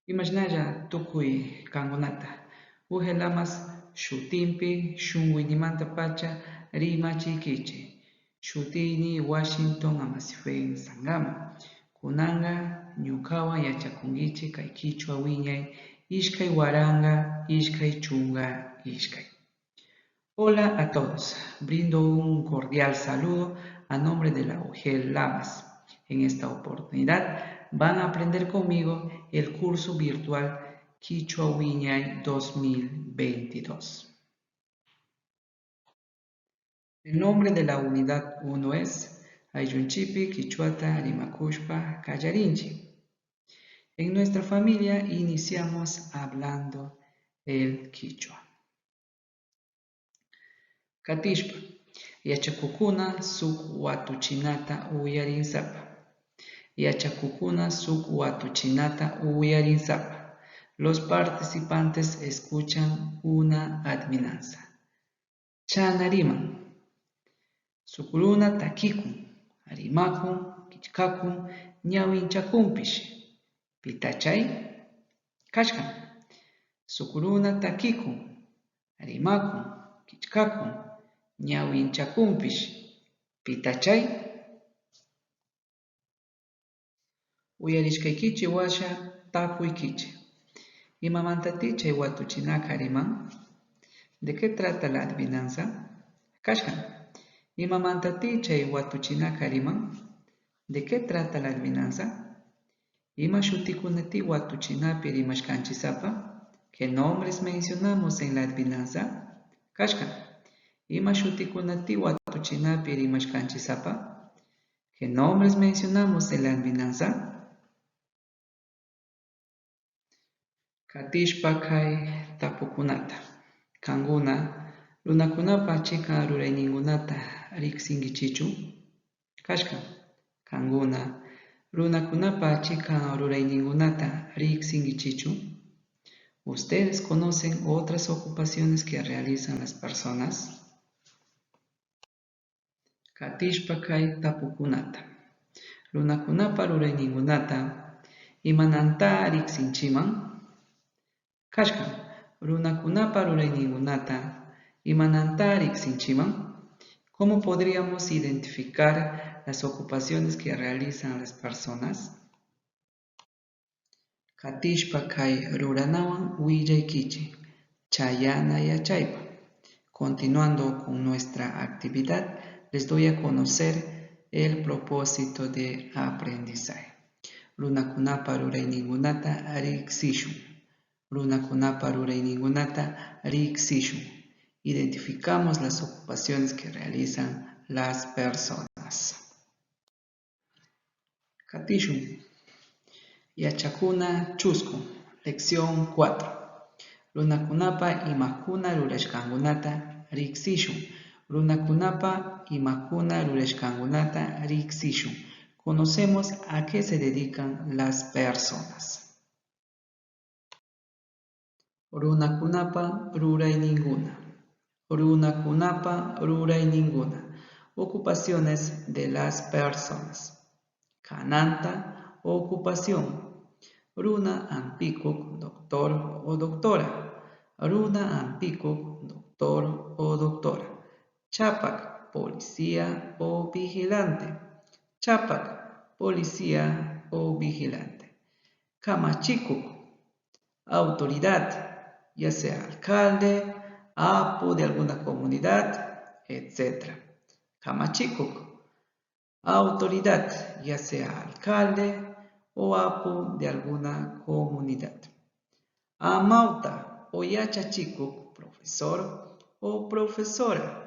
Imaginaya tukuy kankunata. Uji lamas shutinpi shunkuynimanta pacha rimachiykichik. Shutiyni Washington Amasifuen Sangama. Kunanga ñukawan yachakunkichik kay Kichwa wiñay ishkay waranga, ishkay chunga, ishkay. Hola a todos, brindo un cordial saludo a nombre de la UGEL Lamas. En esta oportunidad van a aprender conmigo el curso virtual Kichwa Wiñay 2022. El nombre de la unidad 1 es Ayllunchipi Kichwata Rimakushpa Kallarinchi. En nuestra familia iniciamos hablando el Kichwa. Katishpa, yachakukuna suk watuchinata uyarinsapa. Yachakukuna suk watuchinata uyarinsapa. Los participantes escuchan una adivinanza. Chanariman. Sukuluna takikun, arimakun, kichkakun, ñawinchakumpish. Pitachay, kashkan. Sukuluna takikun, arimakun, kichkakun, ñawinchakumpish. Pitachay. Uyarishkaykichi washa tapuykichi. Imamantati chay watuchinaka riman? ¿De qué trata la adivinanza? Kashkan. Imamantati chay watuchinaka riman? ¿De qué trata la adivinanza? Ima shutikunati watuchinapi rimashkanchisapa? ¿Qué nombres mencionamos en la adivinanza? Kashkan. Ima shutikunati watuchinapi rimashkanchisapa? ¿Qué nombres mencionamos en la adivinanza? Katishpa kay tapukunata. Kanguna, runakunapa chikan rurayninkunata riqsinkichichu? Kashkan. Kanguna, runakunapa chikan rurayninkunata riqsinkichichu? ¿Ustedes conocen otras ocupaciones que realizan las personas? Katishpa kay tapukunata. Runakunapa rurayninkunata imananta riqsinchiman? Kashkan, runakunapa rurayninkunata imananta riqsinchiman? ¿Cómo podríamos identificar las ocupaciones que realizan las personas? Katishpa kay ruranawan willaykichik, chayana yachaypa. Continuando con nuestra actividad, les doy a conocer el propósito de aprendizaje. Runakunapa rurayninkunata riqsishun. Runakunapa rurayninkunata riqsishun. Identificamos las ocupaciones que realizan las personas. Katishun. Yachakuna chusku. Lección 4. Runakunapa imakuna rurashkankunata riqsishun. Runakunapa imakuna rurashkankunata riqsishun. Conocemos a qué se dedican las personas. Runakunapa rurayninguna. Runakunapa rurayninguna. Ocupaciones de las personas. Kananta, ocupación. Runa ampikuk, doctor o doctora. Runa ampikuk, doctor o doctora. Chapak, policía o vigilante. Chapak, policía o vigilante. Kamachikuk, autoridad, ya sea alcalde, apo de alguna comunidad, etc. Kamachikuk, autoridad, ya sea alcalde o apo de alguna comunidad. Amauta o yachachikuk, profesor o profesora.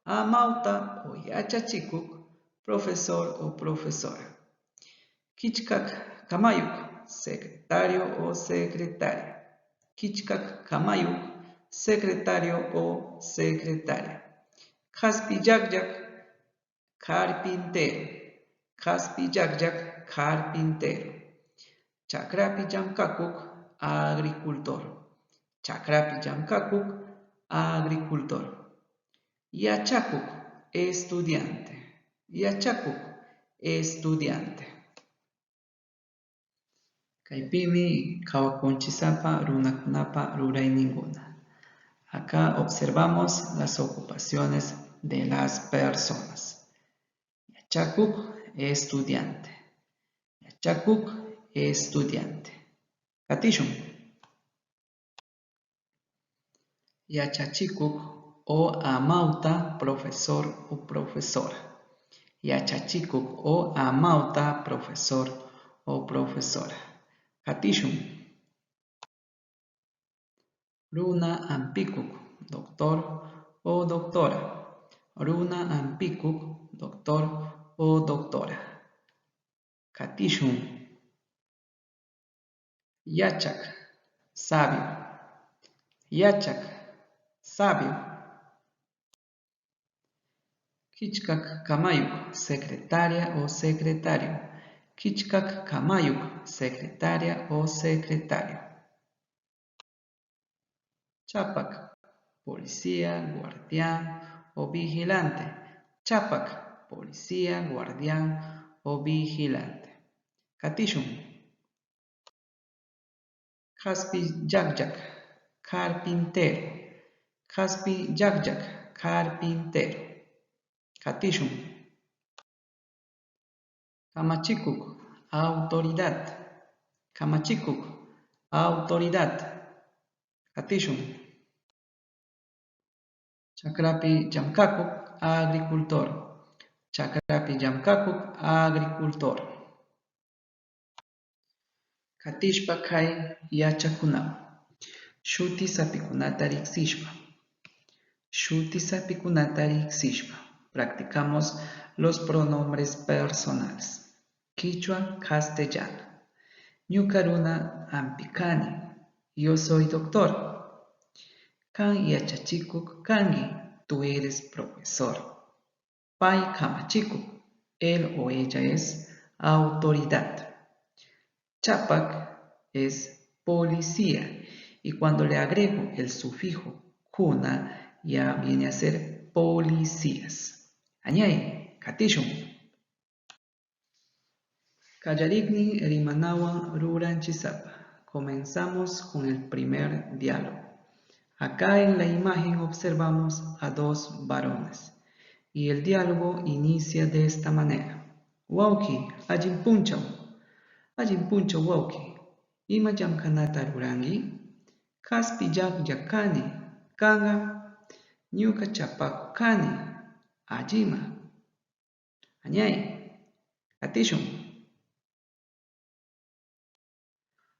Amauta o yachachikuk, profesor o profesora. Kichkak kamayuk, secretario o secretaria. Kichkak kamayuk, secretario o secretaria. Kaspiyakyak, carpintero. Kaspiyakyak, carpintero. Chakrapi llamkakuk, agricultor. Chakrapi llamkakuk, agricultor. Yachakuk, estudiante. Yachakuk, estudiante. Kaypimi kawakunchisapa runakunapa rurayninguna. Acá observamos las ocupaciones de las personas. Yachakuk, estudiante. Yachakuk, estudiante. Katishun. Yachachikuk o amauta, profesor o profesora. Yachachikuk o amauta, profesor o profesora. Katishun. Runa ampikuk, doctor o doctora. Runa ampikuk, doctor o doctora. Katishun. Yachak, sabio. Yachak, sabio. Kichkak kamayuk, secretaria o secretario. Kichkak kamayuk, secretaria o secretario. Chapak, policía, guardián o vigilante. Chapak, policía, guardián o vigilante. Katishun. Kaspi yakyak, carpintero. Kaspi yakyak, carpintero. Katishun. Kamachikuk, autoridad. Kamachikuk, autoridad. Katishun. Chakrapi llamkakuk, agricultor. Chakrapi llamkakuk, agricultor. Katishpa kay yachakunawan. Shuti sapikunata riksishpa. Shuti sapikunata riksishpa. Practicamos los pronombres personales. Quichua, castellano. Ñuka runa ampikani. Yo soy doctor. Kan yachachikuk kangi. Tú eres profesor. Pai kamachikuk. Él o ella es autoridad. Chapak es policía. Y cuando le agrego el sufijo kuna, ya viene a ser policías. Añay, katishun. Kallarikni rimanawan ruranchisapa. Comenzamos con el primer diálogo. Acá en la imagen observamos a dos varones. Y el diálogo inicia de esta manera. Wauki, allin punchaw. Allin punchaw wauki. Ima llamkanata rurangi. Kaspi yakyakani. Kanga. Ñuka chapaku kani. Allima. Añay. Katishun.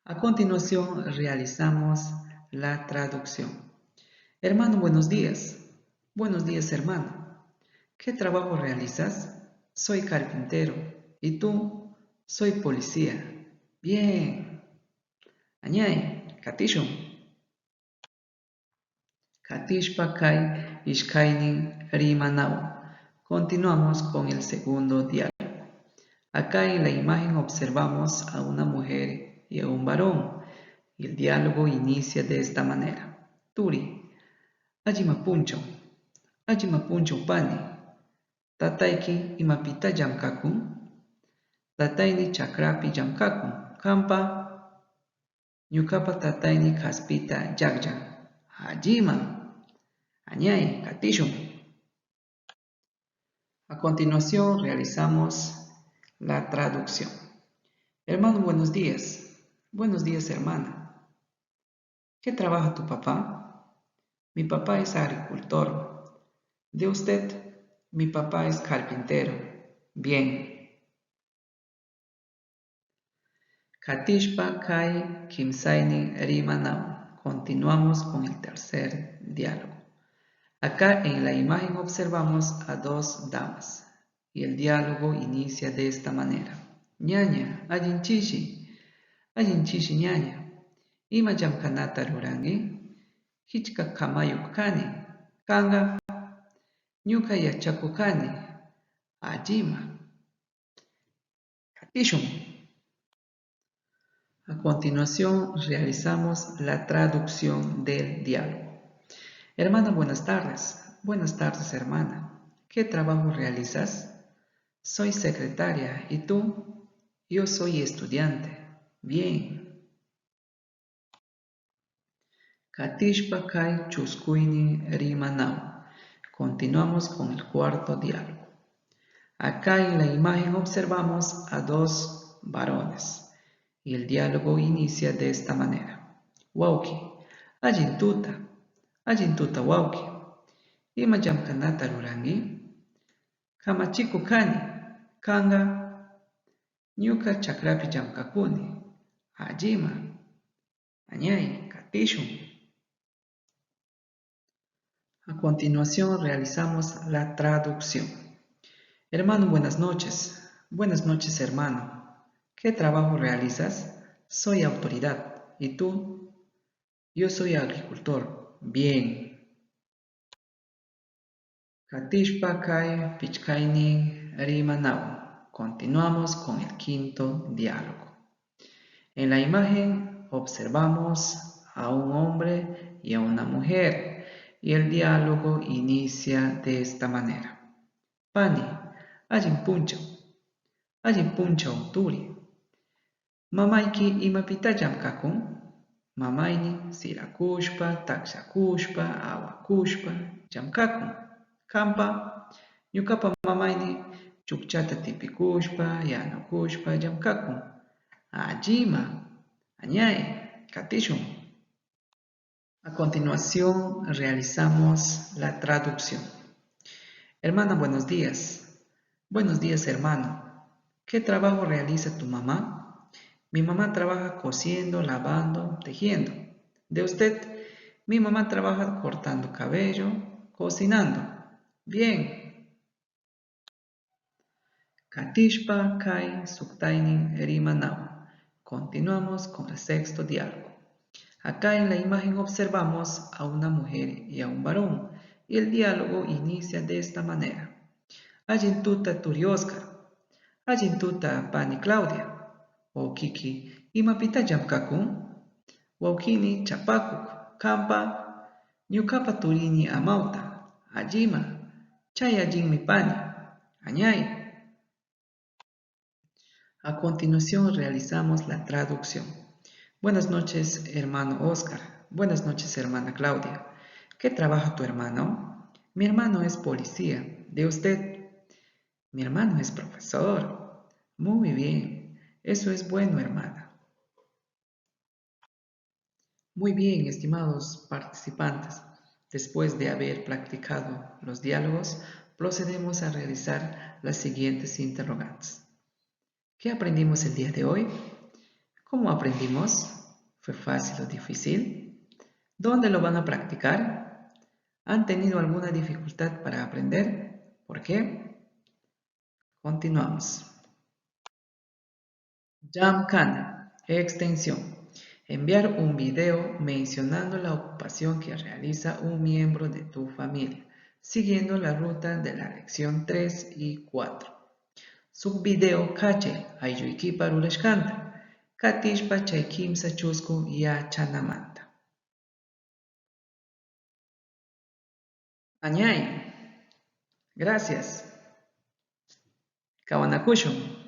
A continuación realizamos la traducción. Hermano, buenos días. Buenos días, hermano. ¿Qué trabajo realizas? Soy carpintero. ¿Y tú? Soy policía. Bien. Añay. Katishun. Katishpa kay ishkaynin rimanawan. Continuamos con el segundo diálogo. Acá en la imagen observamos a una mujer y a un varón. Y el diálogo inicia de esta manera. Turi, ajimapuncho pani. Tataiki imapita llamkakun. Tataini chakrapi llamkakun. Kampa, ñukapa tataini kaspita yakyan. Ajima. Añay, katishun. A continuación realizamos la traducción. Hermano, buenos días. Buenos días, hermana. ¿Qué trabaja tu papá? Mi papá es agricultor. ¿De usted? Mi papá es carpintero. Bien. Katishpa kai kimsaini rimanaw. Continuamos con el tercer diálogo. Acá en la imagen observamos a dos damas. Y el diálogo inicia de esta manera. Ñaña, allinchishi. Allinchishi ñaña. Ima llamkanata rurangi. Hichka kamayuk kani. Kanga. Ñuka yachaku kani. Allima. Katishun. A continuación realizamos la traducción del diálogo. Hermana, buenas tardes. Buenas tardes, hermana. ¿Qué trabajo realizas? Soy secretaria. ¿Y tú? Yo soy estudiante. Bien. Katishpa kay chuskuyni rimanaw. Continuamos con el cuarto diálogo. Acá en la imagen observamos a dos varones y el diálogo inicia de esta manera. Wauki, allintuta wauki. Ima llamkanata rurangi? Kamachiku kani, kanga. Ñuka chakrapi llamkakuni. Allima, añay, katishun. A continuación realizamos la traducción. Hermano, buenas noches. Buenas noches, hermano. ¿Qué trabajo realizas? Soy autoridad. ¿Y tú? Yo soy agricultor. Bien. Katishpa kay pichkayni rimanaw. Continuamos con el quinto diálogo. En la imagen observamos a un hombre y a una mujer y el diálogo inicia de esta manera. Pani, allin puncha uturi. Mamayki imapita llamkakun? Mamayni sirakushpa, takshakushpa, awakushpa, llamkakun. Kampa, ñukapa mamayni chukchata tipikushpa, yanukushpa, llamkakun. Allima, añay, katishun. A continuación realizamos la traducción. Hermana, buenos días. Buenos días, hermano. ¿Qué trabajo realiza tu mamá? Mi mamá trabaja cosiendo, lavando, tejiendo. ¿De usted? Mi mamá trabaja cortando cabello, cocinando. Bien. Katishpa kai suktaini rimanaw. Continuamos con el sexto diálogo. Acá en la imagen observamos a una mujer y a un varón y el diálogo inicia de esta manera. Allintuta turi Oscar. Allintuta pani Claudia. Waukiki imapita llamkakun? Waukini chapakuk. Kampa ñukapa turini amauta. Allima. Chay allinmi pani. Añay. A continuación realizamos la traducción. Buenas noches, hermano Oscar. Buenas noches, hermana Claudia. ¿Qué trabaja tu hermano? Mi hermano es policía. ¿De usted? Mi hermano es profesor. Muy bien. Eso es bueno, hermana. Muy bien, estimados participantes. Después de haber practicado los diálogos, procedemos a realizar las siguientes interrogantes. ¿Qué aprendimos el día de hoy? ¿Cómo aprendimos? ¿Fue fácil o difícil? ¿Dónde lo van a practicar? ¿Han tenido alguna dificultad para aprender? ¿Por qué? Continuamos. Jamkana, extensión. Enviar un video mencionando la ocupación que realiza un miembro de tu familia, siguiendo la ruta de la lección 3 y 4. Subvideo kache aylluykipa rurashkanta. Katishpa chay kimsa chusku yachanamanta. Añay. Gracias. Kawanakushun.